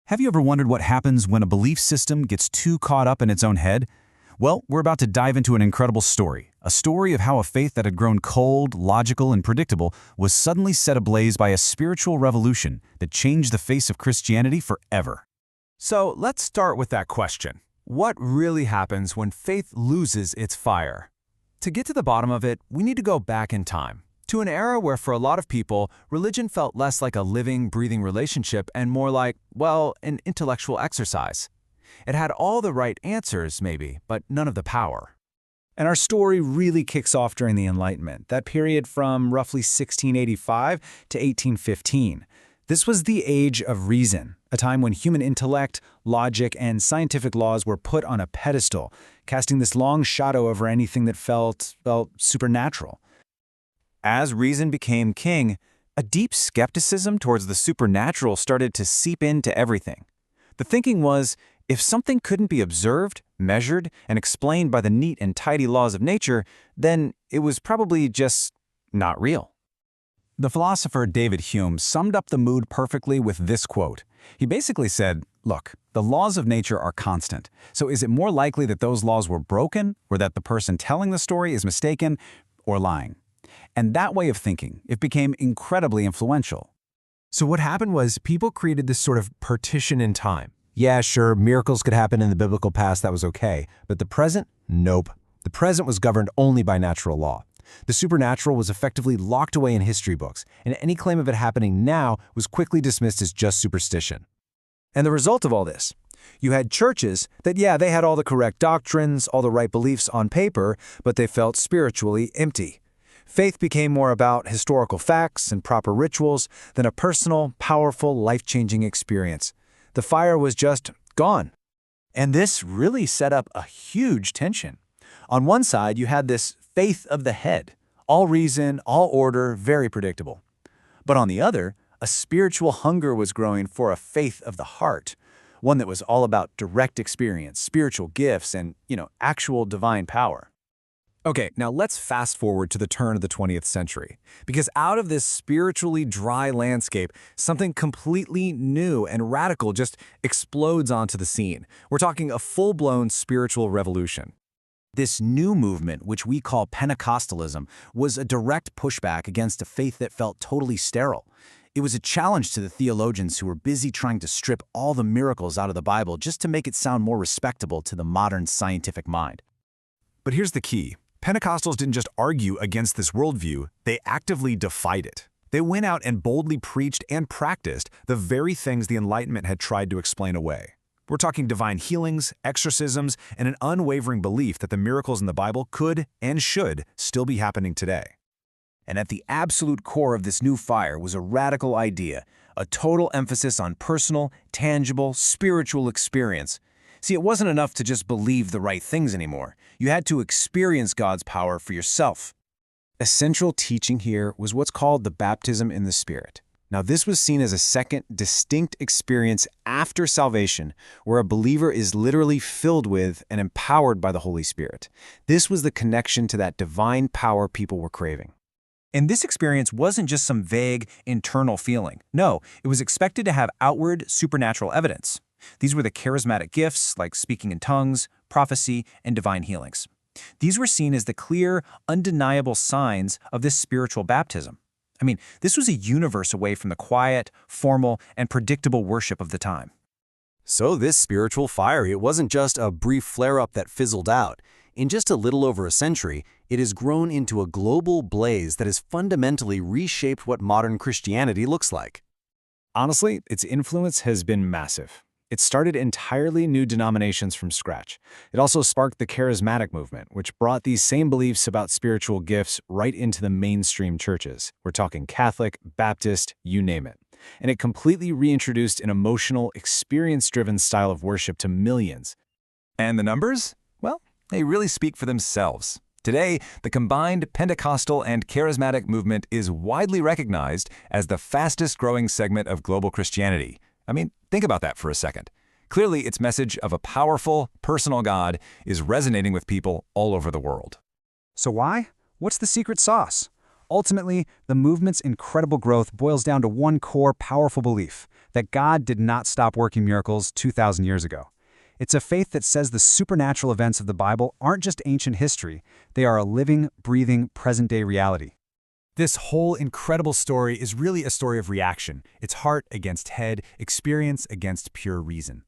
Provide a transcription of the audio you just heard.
Have you ever wondered what happens when a belief system gets too caught up in its own head? Well, we're about to dive into an incredible story. A story of how a faith that had grown cold, logical, and predictable was suddenly set ablaze by a spiritual revolution that changed the face of Christianity forever. So let's start with that question. What really happens when faith loses its fire? To get to the bottom of it, we need to go back in time, to an era where for a lot of people, religion felt less like a living, breathing relationship and more like, well, an intellectual exercise. It had all the right answers, maybe, but none of the power. And our story really kicks off during the Enlightenment, that period from roughly 1685 to 1815. This was the age of reason, a time when human intellect, logic, and scientific laws were put on a pedestal, casting this long shadow over anything that felt, well, supernatural. As reason became king, a deep skepticism towards the supernatural started to seep into everything. The thinking was, if something couldn't be observed, measured, and explained by the neat and tidy laws of nature, then it was probably just not real. The philosopher David Hume summed up the mood perfectly with this quote. He basically said, look, the laws of nature are constant, so is it more likely that those laws were broken, or that the person telling the story is mistaken, or lying? And that way of thinking, it became incredibly influential. So what happened was people created this sort of partition in time. Yeah, sure, miracles could happen in the biblical past, that was okay. But the present? Nope. The present was governed only by natural law. The supernatural was effectively locked away in history books, and any claim of it happening now was quickly dismissed as just superstition. And the result of all this? You had churches that, yeah, they had all the correct doctrines, all the right beliefs on paper, but they felt spiritually empty. Faith became more about historical facts and proper rituals than a personal, powerful, life-changing experience. The fire was just gone. And this really set up a huge tension. On one side, you had this faith of the head, all reason, all order, very predictable. But on the other, a spiritual hunger was growing for a faith of the heart, one that was all about direct experience, spiritual gifts, and, actual divine power. Okay, now let's fast forward to the turn of the 20th century, because out of this spiritually dry landscape, something completely new and radical just explodes onto the scene. We're talking a full-blown spiritual revolution. This new movement, which we call Pentecostalism, was a direct pushback against a faith that felt totally sterile. It was a challenge to the theologians who were busy trying to strip all the miracles out of the Bible just to make it sound more respectable to the modern scientific mind. But here's the key. Pentecostals didn't just argue against this worldview, they actively defied it. They went out and boldly preached and practiced the very things the Enlightenment had tried to explain away. We're talking divine healings, exorcisms, and an unwavering belief that the miracles in the Bible could and should still be happening today. And at the absolute core of this new fire was a radical idea, a total emphasis on personal, tangible, spiritual experience. See, it wasn't enough to just believe the right things anymore. You had to experience God's power for yourself. A central teaching here was what's called the baptism in the Spirit. Now, this was seen as a second, distinct experience after salvation, where a believer is literally filled with and empowered by the Holy Spirit. This was the connection to that divine power people were craving. And this experience wasn't just some vague, internal feeling. No, it was expected to have outward, supernatural evidence. These were the charismatic gifts, like speaking in tongues, prophecy, and divine healings. These were seen as the clear, undeniable signs of this spiritual baptism. I mean, this was a universe away from the quiet, formal, and predictable worship of the time. So this spiritual fire, it wasn't just a brief flare-up that fizzled out. In just a little over a century, it has grown into a global blaze that has fundamentally reshaped what modern Christianity looks like. Honestly, its influence has been massive. It started entirely new denominations from scratch. It also sparked the Charismatic movement, which brought these same beliefs about spiritual gifts right into the mainstream churches. We're talking Catholic, Baptist, you name it. And it completely reintroduced an emotional, experience-driven style of worship to millions. And the numbers? Well, they really speak for themselves. Today, the combined Pentecostal and Charismatic movement is widely recognized as the fastest-growing segment of global Christianity. I mean, think about that for a second. Clearly, its message of a powerful, personal God is resonating with people all over the world. So why? What's the secret sauce? Ultimately, the movement's incredible growth boils down to one core, powerful belief: that God did not stop working miracles 2,000 years ago. It's a faith that says the supernatural events of the Bible aren't just ancient history, they are a living, breathing, present-day reality. This whole incredible story is really a story of reaction. It's heart against head, experience against pure reason.